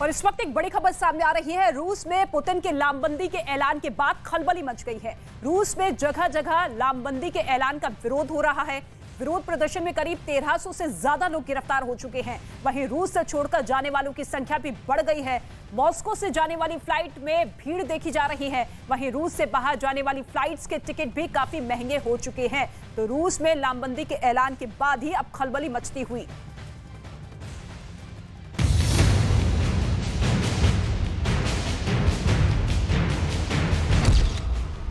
और इस वक्त एक बड़ी खबर सामने आ रही है। रूस में पुतिन के लामबंदी के ऐलान के बाद खलबली मच गई है। रूस में जगह जगह लामबंदी के ऐलान का विरोध हो रहा है। विरोध प्रदर्शन में करीब 1300 से ज्यादा लोग गिरफ्तार हो चुके हैं। वहीं रूस से छोड़कर जाने वालों की संख्या भी बढ़ गई है। मॉस्को से जाने वाली फ्लाइट में भीड़ देखी जा रही है। वहीं रूस से बाहर जाने वाली फ्लाइट्स के टिकट भी काफी महंगे हो चुके हैं। तो रूस में लामबंदी के ऐलान के बाद ही अब खलबली मचती हुई।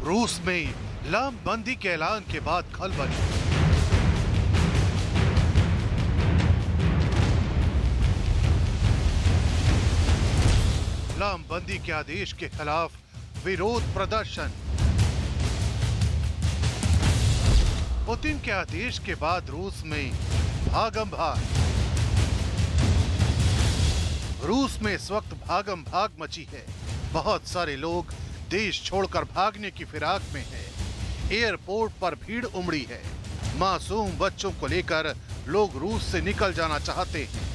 रूस में लामबंदी के ऐलान के बाद खलबली। लामबंदी के आदेश के खिलाफ विरोध प्रदर्शन। पुतिन के आदेश के बाद रूस में भागम भाग। रूस में इस वक्त भागम भाग मची है। बहुत सारे लोग देश छोड़कर भागने की फिराक में है। एयरपोर्ट पर भीड़ उमड़ी है। मासूम बच्चों को लेकर लोग रूस से निकल जाना चाहते हैं।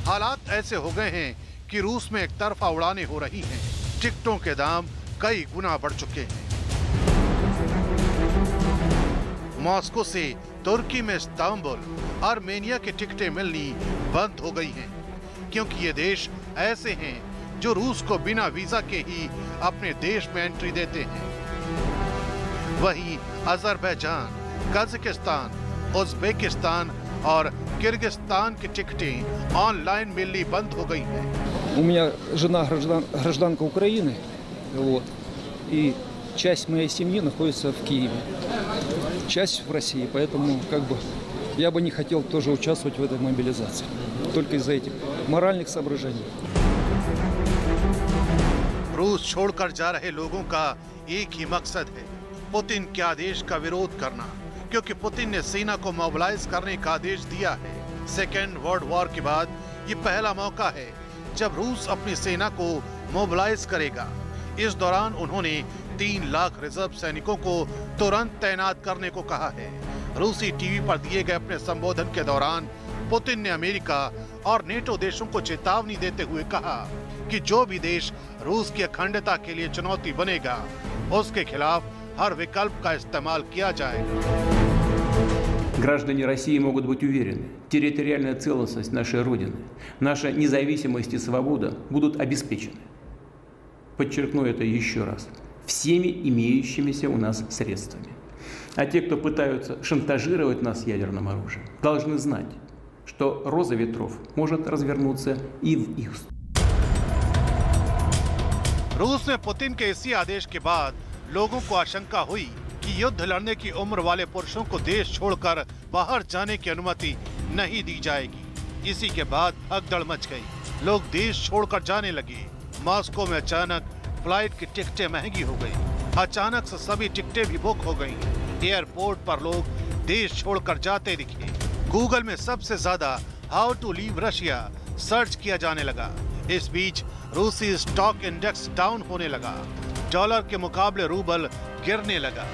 हालात ऐसे हो गए हैं कि रूस में एक तरफा उड़ानें हो रही हैं। टिकटों के दाम कई गुना बढ़ चुके हैं। मॉस्को से तुर्की में इस्तांबुल, आर्मेनिया की टिकटें मिलनी बंद हो गई हैं, क्योंकि ये देश ऐसे हैं जो रूस को बिना वीजा के ही अपने देश में एंट्री देते हैं। वहीं अजरबैजान, कजाकिस्तान, उज्बेकिस्तान और किर्गिस्तान की टिकटें ऑनलाइन मिलनी बंद हो गई हैं। У меня жена гражданка Украины, вот, и часть моей семьи находится в Киеве, часть в России, поэтому я бы не хотел тоже участвовать в этой мобилизации, только из-за этих моральных соображений. रूस छोड़कर जा रहे लोगों का एक ही मकसद है, पुतिन के आदेश का विरोध करना, क्योंकि पुतिन ने सेना को मोबिलाइज करने का आदेश दिया है। सेकेंड वर्ल्ड वॉर के बाद ये पहला मौका है जब रूस अपनी सेना को मोबिलाइज करेगा। इस दौरान उन्होंने 3 लाख रिजर्व सैनिकों को तुरंत तैनात करने को कहा है। रूसी टीवी पर दिए गए अपने संबोधन के दौरान पुतिन ने अमेरिका और नेटो देशों को चेतावनी देते हुए कहा कि जो भी देश रूस की अखंडता के लिए चुनौती बनेगा, उसके खिलाफ हर विकल्प का इस्तेमाल किया जाएगा। Граждане России могут быть уверены, территориальная целостность нашей Родины, наша независимость и свобода будут обеспечены. Подчеркну это еще раз. Всеми имеющимися у нас средствами. А те, кто пытаются шантажировать нас ядерным оружием, должны знать, что роза ветров может развернуться и в их сторону. रूस में पुतिन के इसी आदेश के बाद लोगों को आशंका हुई कि युद्ध लड़ने की उम्र वाले पुरुषों को देश छोड़कर बाहर जाने की अनुमति नहीं दी जाएगी। इसी के बाद भगदड़ मच गई। लोग देश छोड़कर जाने लगे। मॉस्को में अचानक फ्लाइट की टिकटें महंगी हो गई। अचानक से सभी टिकटें भी बुक हो गई। एयरपोर्ट पर लोग देश छोड़कर जाते दिखे। गूगल में सबसे ज्यादा how to leave Russia search किया जाने लगा। इस बीच रूसी स्टॉक इंडेक्स डाउन होने लगा। डॉलर के मुकाबले रूबल गिरने लगा।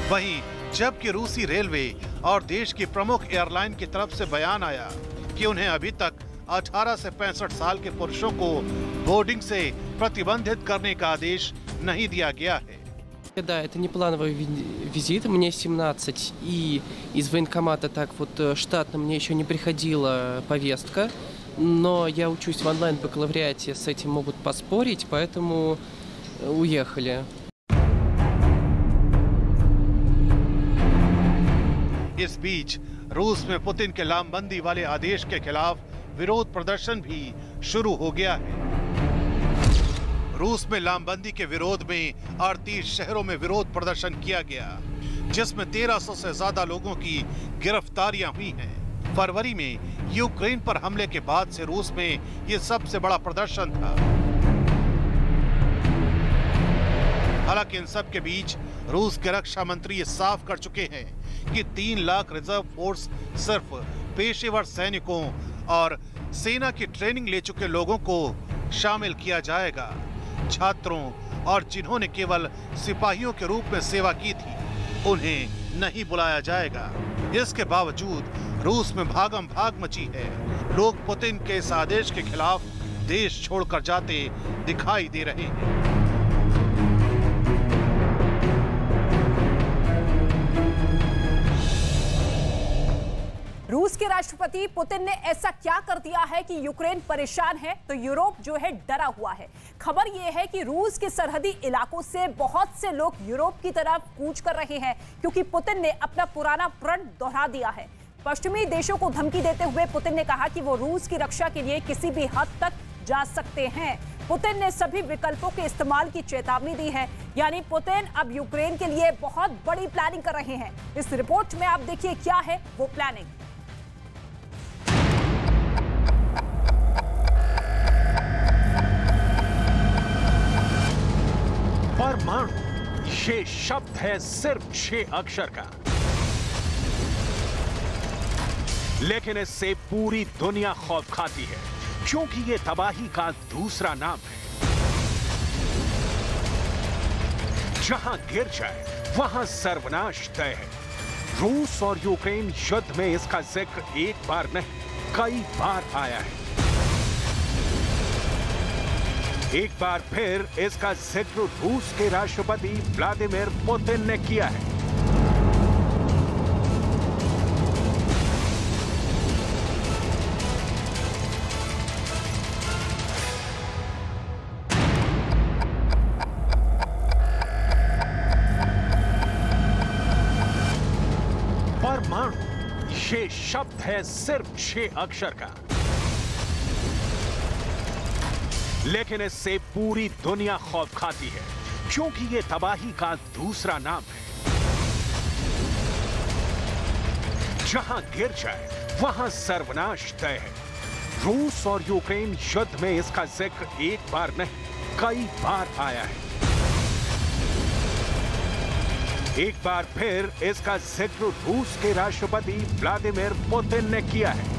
वहीं जबकि रूसी रेलवे और देश की प्रमुख एयरलाइन की तरफ से बयान आया कि उन्हें अभी तक 18 से 65 साल के पुरुषों को बोर्डिंग से प्रतिबंधित करने का आदेश नहीं दिया गया है। Да, это не плановый визит, мне 17, и из военкомата так вот штатно мне еще не приходила повестка, но я учусь в онлайн-бакалавриате, с этим могут поспорить, поэтому уехали. इस बीच रूस में पुतिन के लामबंदी वाले आदेश के खिलाफ विरोध प्रदर्शन भी शुरू हो गया है। रूस में लामबंदी के विरोध में 38 शहरों में विरोध प्रदर्शन किया गया, जिसमें 1300 से ज्यादा लोगों की गिरफ्तारियां हुई हैं। फरवरी में यूक्रेन पर हमले के बाद से रूस में यह सबसे बड़ा प्रदर्शन था। हालांकि इन सब के बीच रूस के रक्षा मंत्री ये साफ कर चुके हैं कि 3 लाख रिजर्व फोर्स सिर्फ पेशेवर सैनिकों और सेना की ट्रेनिंग ले चुके लोगों को शामिल किया जाएगा। छात्रों और जिन्होंने केवल सिपाहियों के रूप में सेवा की थी, उन्हें नहीं बुलाया जाएगा। इसके बावजूद रूस में भागम भाग मची है। लोग पुतिन के इस आदेश के खिलाफ देश छोड़कर जाते दिखाई दे रहे हैं। रूस के राष्ट्रपति पुतिन ने ऐसा क्या कर दिया है कि यूक्रेन परेशान है तो यूरोप जो है डरा हुआ है। खबर यह है कि रूस के सरहदी इलाकों से बहुत से लोग यूरोप की तरफ कूच कर रहे हैं क्योंकि पुतिन ने अपना पुराना प्रण दोहरा दिया है। पश्चिमी देशों को धमकी देते हुए पुतिन ने कहा कि वो रूस की रक्षा के लिए किसी भी हद तक जा सकते हैं। पुतिन ने सभी विकल्पों के इस्तेमाल की चेतावनी दी है, यानी पुतिन अब यूक्रेन के लिए बहुत बड़ी प्लानिंग कर रहे हैं। इस रिपोर्ट में आप देखिए क्या है वो प्लानिंग। परमाणु, ये शब्द है सिर्फ 6 अक्षर का, लेकिन इससे पूरी दुनिया खौफ खाती है क्योंकि ये तबाही का दूसरा नाम है। जहां गिर जाए वहां सर्वनाश तय है। रूस और यूक्रेन युद्ध में इसका जिक्र एक बार नहीं कई बार आया है। एक बार फिर इसका जिक्र रूस के राष्ट्रपति व्लादिमीर पुतिन ने किया है। परमाणु, ये शब्द है सिर्फ 6 अक्षर का, लेकिन इससे पूरी दुनिया खौफ खाती है क्योंकि ये तबाही का दूसरा नाम है। जहां गिर जाए वहां सर्वनाश तय है। रूस और यूक्रेन युद्ध में इसका जिक्र एक बार नहीं कई बार आया है। एक बार फिर इसका जिक्र रूस के राष्ट्रपति व्लादिमीर पुतिन ने किया है।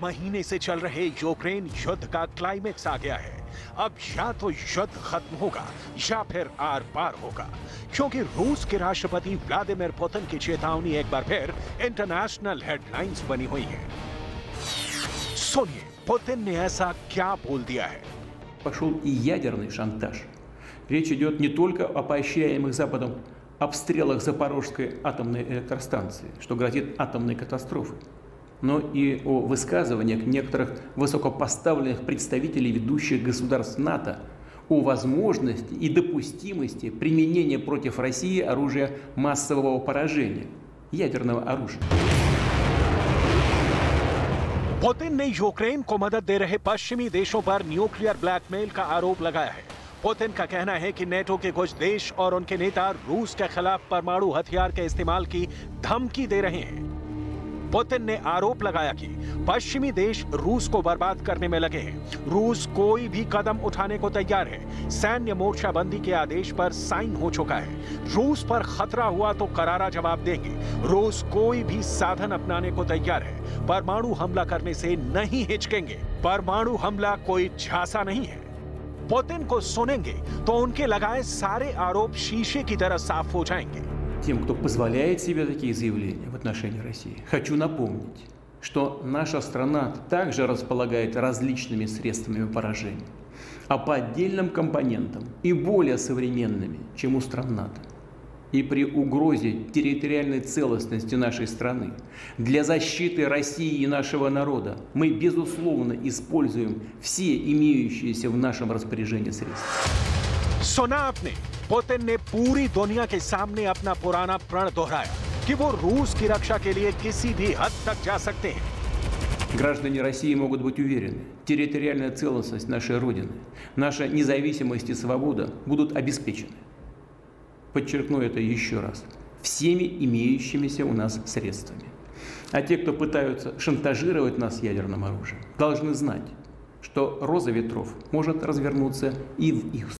महीने से चल रहे यूक्रेन युद्ध का क्लाइमेक्स आ गया है। अब या तो युद्ध खत्म होगा या फिर आर पार होगा, क्योंकि रूस के राष्ट्रपति व्लादिमीर पुतिन की चेतावनी एक बार फिर इंटरनेशनल हेडलाइंस बनी हुई है। सुनिए पुतिन ने ऐसा क्या बोल दिया है। Пошел и ядерный шантаж. Речь идет не только о поощряемых Западом обстрелах Запорожской атомной электростанции, что грозит атомной катастрофой, но и о высказываниях некоторых высокопоставленных представителей ведущих государств НАТО о возможности и допустимости применения против России оружия массового поражения, ядерного оружия. पुतिन ने यूक्रेन को मदद दे रहे पश्चिमी देशों पर न्यूक्लियर ब्लैकमेल का आरोप लगाया है। पुतिन का कहना है कि नेटो के कुछ देश और उनके नेता रूस के खिलाफ परमाणु हथियार के इस्तेमाल की धमकी दे रहे हैं। पुतिन ने आरोप लगाया कि पश्चिमी देश रूस को बर्बाद करने में लगे हैं। रूस कोई भी कदम उठाने को तैयार है। सैन्य मोर्चाबंदी के आदेश पर साइन हो चुका है। रूस पर खतरा हुआ तो करारा जवाब देंगे। रूस कोई भी साधन अपनाने को तैयार है। परमाणु हमला करने से नहीं हिचकेंगे। परमाणु हमला कोई झांसा नहीं है। पुतिन को सुनेंगे तो उनके लगाए सारे आरोप शीशे की तरह साफ हो जाएंगे। Тем, кто позволяет себе такие заявления в отношении России, хочу напомнить, что наша страна также располагает различными средствами поражения, а по отдельным компонентам и более современными, чем у стран НАТО. И при угрозе территориальной целостности нашей страны для защиты России и нашего народа мы, безусловно, используем все имеющиеся в нашем распоряжении средства. सुना आपने, पुतिन ने पूरी दुनिया के सामने अपना पुराना प्रण दोहराया कि वो रूस की रक्षा के लिए किसी भी हद तक जा सकते हैं। Граждане России могут быть уверены, территориальная целостность нашей Родины, наша независимость и свобода будут обеспечены. Подчеркну это еще раз. Всеми имеющимися у нас средствами. А те, кто пытаются шантажировать нас ядерным оружием, должны знать, что роза ветров может развернуться и в их